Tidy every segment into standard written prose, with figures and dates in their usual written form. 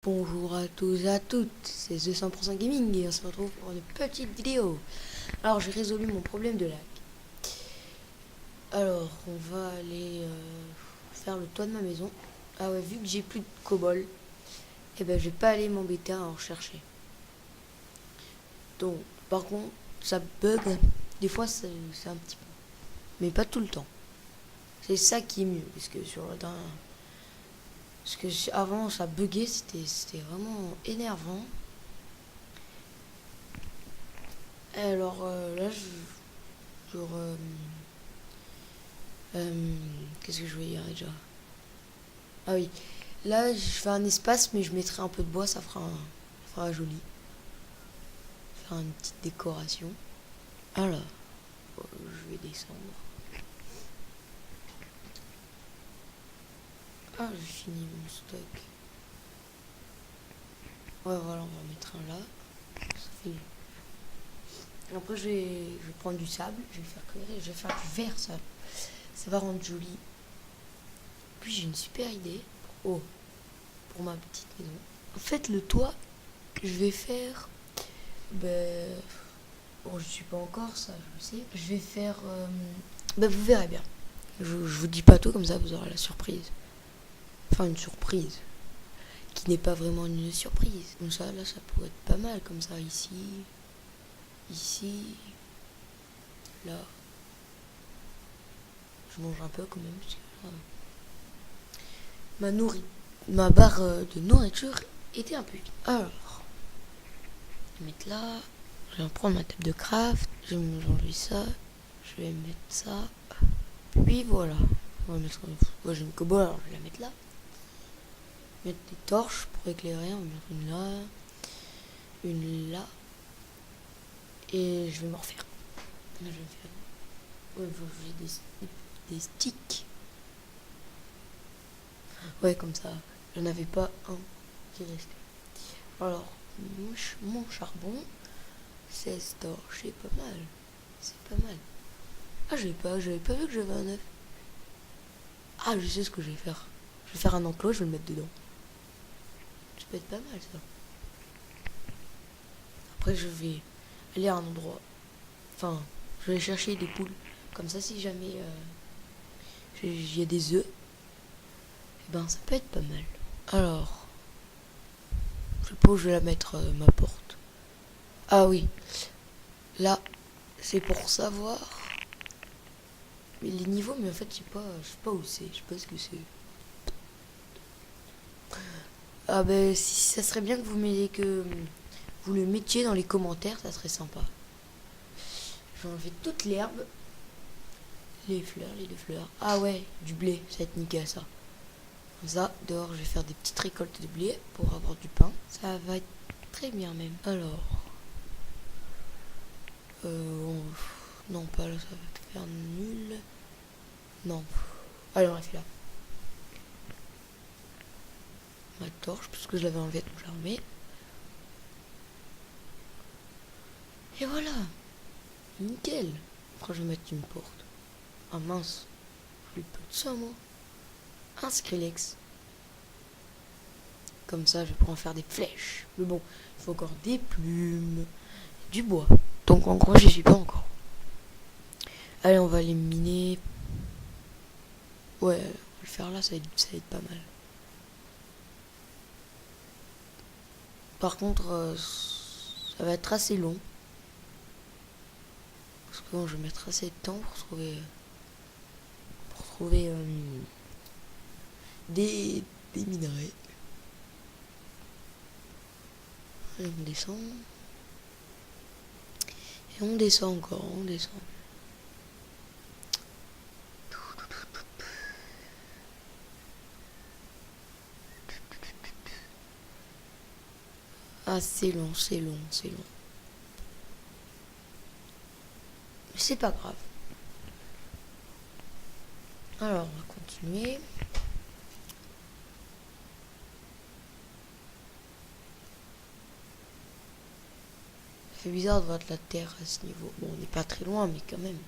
Bonjour à tous et à toutes, c'est The 100% Gaming et on se retrouve pour une petite vidéo. Alors j'ai résolu mon problème de lag. Alors on va aller faire le toit de ma maison. Ah ouais, vu que j'ai plus de cobble, et ben je vais pas aller m'embêter à en rechercher. Donc par contre ça bug, des fois c'est un petit peu, mais pas tout le temps. C'est ça qui est mieux, parce que avant ça buguait, c'était vraiment énervant. Alors là qu'est-ce que je voulais dire déjà? Ah oui, là je fais un espace, mais je mettrai un peu de bois, ça fera joli. Faire une petite décoration. Alors, je vais descendre. Ah, j'ai fini mon stock. Ouais, voilà, on va en mettre un là. Ça fait... Après, je vais prendre du sable, je vais le faire cuire et je vais faire du verre, ça. Ça va rendre joli. Puis j'ai une super idée. Oh, pour ma petite maison. En fait, le toit, je vais faire... Ben, bon, je suis pas encore, ça, je le sais. Je vais faire... ben, vous verrez bien. Je vous dis pas tout, comme ça vous aurez la surprise. Enfin, une surprise. Qui n'est pas vraiment une surprise. Donc ça, là, ça pourrait être pas mal, comme ça, ici. Ici. Là. Je mange un peu quand même, parce que ma barre de nourriture était un peu vide. Alors, je vais mettre là. Je vais prendre ma table de craft. Je vais m'enlever ça. Je vais mettre ça. Puis voilà. On va mettre... Moi, j'ai une cobble, alors je vais la mettre là. Mettre des torches pour éclairer. On va mettre une là. Une là. Et je vais m'en refaire. Là, je vais faire... Ouais, j'ai des sticks. Ouais, comme ça. J'en avais pas un qui restait. Alors, mon charbon, 16 torches, c'est pas mal. C'est pas mal. Ah, j'avais pas vu que j'avais un œuf. Ah, je sais ce que je vais faire. Je vais faire un enclos, je vais le mettre dedans. Ça peut être pas mal, ça. Après, je vais aller à un endroit. Enfin, je vais chercher des poules. Comme ça, si jamais il y a des œufs, eh ben, ça peut être pas mal. Alors, je sais pas où je vais la mettre, ma porte. Ah oui, là, c'est pour savoir. Mais les niveaux, mais en fait, je sais pas où c'est. Je sais pas ce que c'est. Ah ben, si ça serait bien que vous le mettiez dans les commentaires, ça serait sympa. Je vais enlever toute l'herbe. Les deux fleurs. Ah ouais, du blé, ça va être nickel ça. Comme ça, dehors, je vais faire des petites récoltes de blé pour avoir du pain. Ça va être très bien même. Alors, non pas là, ça va te faire nul. Non. Allez, on la fait là. Ma torche, parce que je l'avais enlevée, donc je la remets. Et voilà. Nickel. Après, je vais mettre une porte. Ah mince. Plus peu de ça, moi. Un Skrillex. Comme ça, je pourrais en faire des flèches. Mais bon, il faut encore des plumes, du bois. Donc en gros, j'y suis pas encore. Allez, on va aller miner. Ouais, on va le faire là, ça va être pas mal. Par contre, ça va être assez long. Parce que bon, je vais mettre assez de temps pour trouver des minerais. Allez, on descend. Et on descend encore, on descend. Ah, c'est long, c'est long, c'est long. Mais c'est pas grave. Alors, on va continuer. C'est bizarre de voir de la terre à ce niveau. Bon, on n'est pas très loin, mais quand même.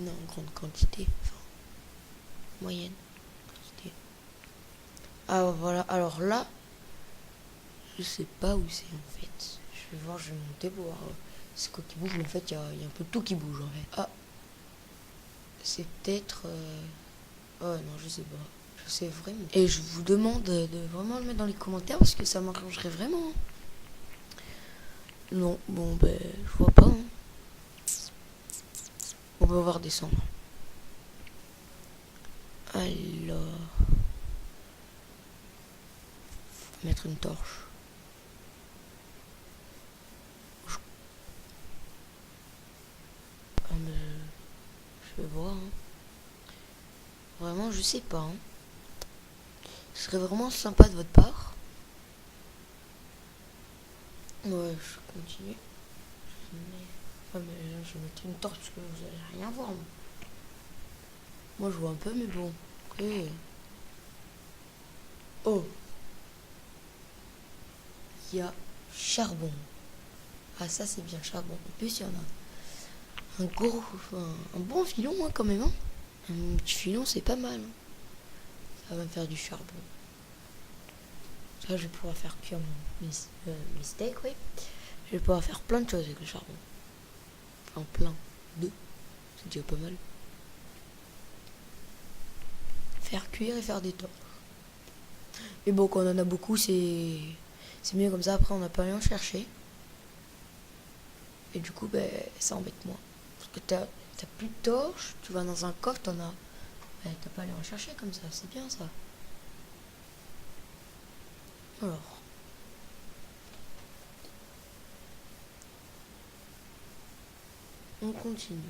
On est en grande quantité. Enfin, moyenne quantité. Ah, voilà. Alors là, Je sais pas où c'est en fait. Je vais voir, je vais monter pour voir c'est quoi qui bouge. Mais en fait, il y a un peu tout qui bouge en fait. Ah, c'est peut-être... Oh non, je sais pas. Je sais vraiment. Et je vous demande de vraiment le mettre dans les commentaires parce que ça m'arrangerait vraiment. Non, bon ben, je vois pas. Hein. On va voir descendre. Alors... mettre une torche. Ah, mais je vais voir. Hein. Vraiment, je sais pas. Hein. Ce serait vraiment sympa de votre part. Ouais, je continue. Ah, mais là, je vais mettre une torche parce que vous allez rien voir. Moi, je vois un peu, mais bon. Ok. Oh. Il y a charbon. Ah, ça, c'est bien, charbon. En plus, il y en a un gros... un bon filon, hein, quand même. Hein. Un petit filon, c'est pas mal. Hein. Ça va me faire du charbon. Là, je vais pouvoir faire cuire mes steaks, oui. Je vais pouvoir faire plein de choses avec le charbon. Enfin, plein. Deux. C'est déjà pas mal. Faire cuire et faire des torches. Mais bon, quand on en a beaucoup, c'est mieux comme ça. Après, on n'a pas rien chercher. Et du coup, ben, ça embête moins. Parce que t'as plus de torches, tu vas dans un coffre, t'en as. Ben, t'as pas à aller en chercher comme ça. C'est bien ça. Alors. On continue.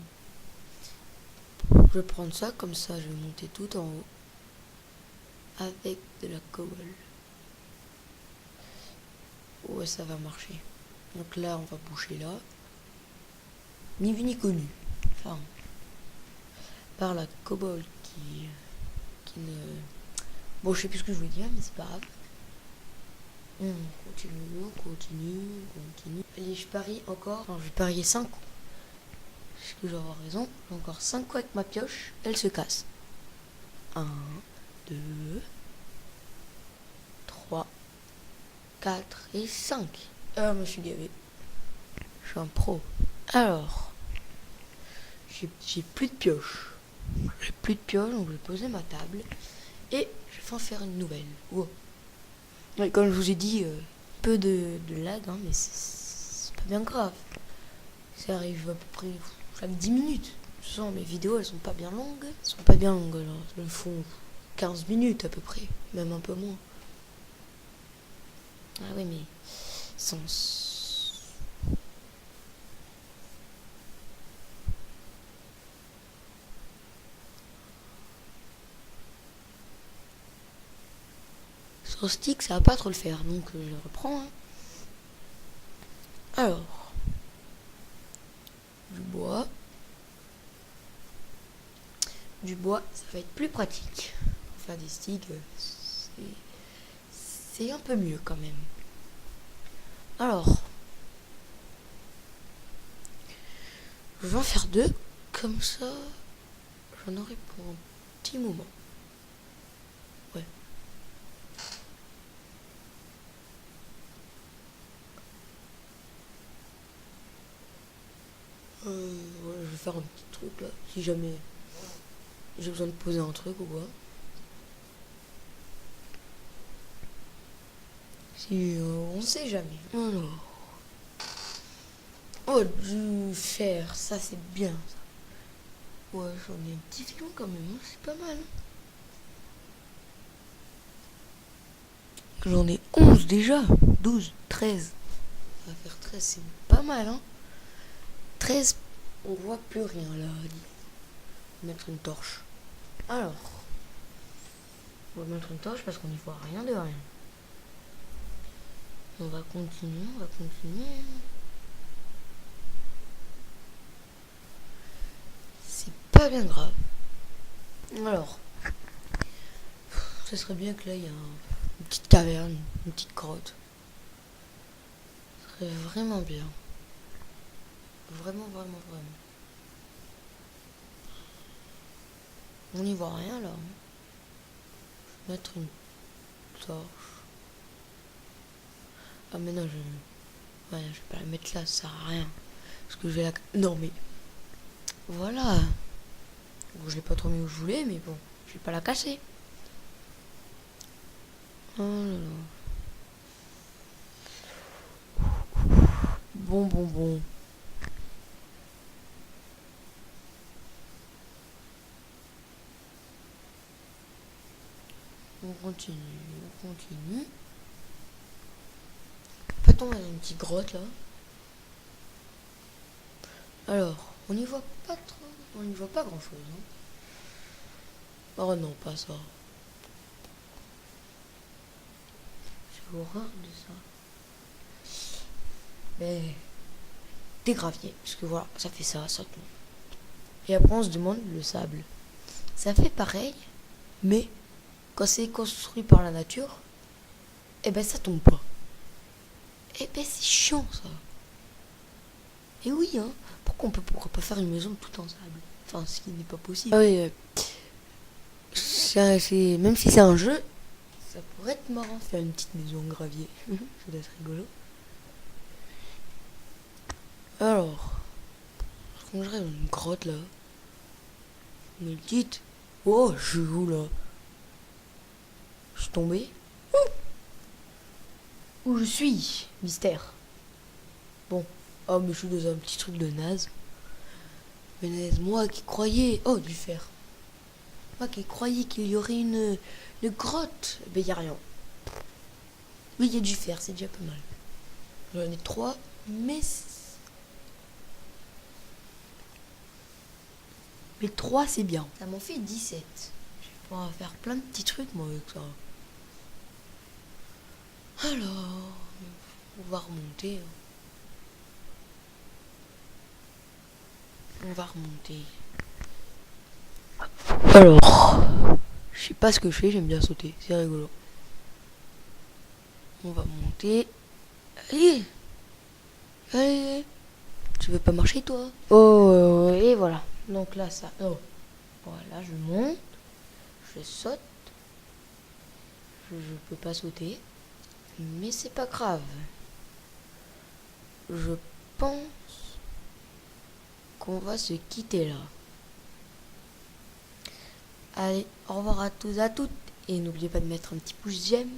Je vais prendre ça, comme ça, je vais monter tout en haut. Avec de la cobble. Ouais, ça va marcher. Donc là, on va boucher là. Ni vu ni connu. Enfin, par la cobble qui ne... Bon, je sais plus ce que je voulais dire, mais c'est pas grave. On continue. Allez, je parie encore. Enfin, je vais parier 5 coups. Est-ce que je vais avoir raison? J'ai encore 5 coups avec ma pioche. Elle se casse. 1, 2, 3, 4 et 5. Ah, je me suis gavé. Je suis un pro. Alors, j'ai plus de pioche. J'ai plus de pioche, donc je vais poser ma table. Et je vais en faire une nouvelle. Wow. Ouais, comme je vous ai dit, peu de lag, hein, mais c'est pas bien grave. Ça arrive à peu près chaque 10 minutes. Je sens mes vidéos, elles sont pas bien longues. Elles sont pas bien longues, alors elles font 15 minutes à peu près, même un peu moins. Ah oui, mais sans... Sur stick, ça va pas trop le faire, donc je le reprends. Hein. Alors, du bois. Du bois, ça va être plus pratique. Pour faire des sticks, c'est un peu mieux quand même. Alors, je vais en faire 2, comme ça, j'en aurai pour un petit moment. Ouais. Ouais, je vais faire un petit truc là, si jamais j'ai besoin de poser un truc ou quoi. Si on sait jamais. Alors. Oh, du fer, ça c'est bien ça. Ouais, j'en ai un petit filon quand même, hein, c'est pas mal. J'en ai 11 déjà. 12, 13. Ça va faire 13, c'est pas mal, hein. 13, on voit plus rien là. Mettre une torche. Alors, on va mettre une torche parce qu'on n'y voit rien de rien. On va continuer. C'est pas bien grave. Alors, ce serait bien que là, il y a une petite caverne, une petite grotte. Ce serait vraiment bien. Vraiment. On n'y voit rien là. Mettre une torche. Ah mais non, ouais, je vais pas la mettre là, ça sert à rien. Parce que je vais la... Non mais... Voilà. Bon, je l'ai pas trop mis où je voulais, mais bon, je vais pas la casser. Oh là là. Bon. On continue. En fait, on a une petite grotte là. Alors, on n'y voit pas trop. On n'y voit pas grand chose. Hein. Oh non, pas ça. C'est horreur de ça. Mais des graviers. Parce que voilà, ça fait ça tombe. Et après, on se demande le sable. Ça fait pareil, mais quand c'est construit par la nature, eh ben ça tombe pas. Eh ben c'est chiant ça. Et oui, hein. Pourquoi pas faire une maison tout en sable? Enfin, ce qui n'est pas possible. Ah oui, même si c'est un jeu, ça pourrait être marrant de faire une petite maison en gravier. Ça doit être rigolo. Alors, je rangerais dans une grotte là. Une petite. Oh, je suis où là? Je suis tombé. Où je suis? Mystère. Bon. Oh, mais je suis dans un petit truc de naze. Mais naze, moi qui croyais. Oh, du fer. Moi qui croyais qu'il y aurait une grotte. Ben, y a rien. Oui, il y a du fer, c'est déjà pas mal. J'en ai 3, mais 3 c'est bien. Ça m'en fait 17. Je vais pouvoir faire plein de petits trucs moi avec ça. Alors, on va remonter. Alors, je sais pas ce que je fais, j'aime bien sauter, c'est rigolo. On va monter. Allez. Tu veux pas marcher toi? Oh, et voilà. Donc là, ça. Oh. Voilà, je monte. Je saute. Je peux pas sauter. Mais c'est pas grave. Je pense qu'on va se quitter là. Allez, au revoir à tous et à toutes. Et n'oubliez pas de mettre un petit pouce j'aime.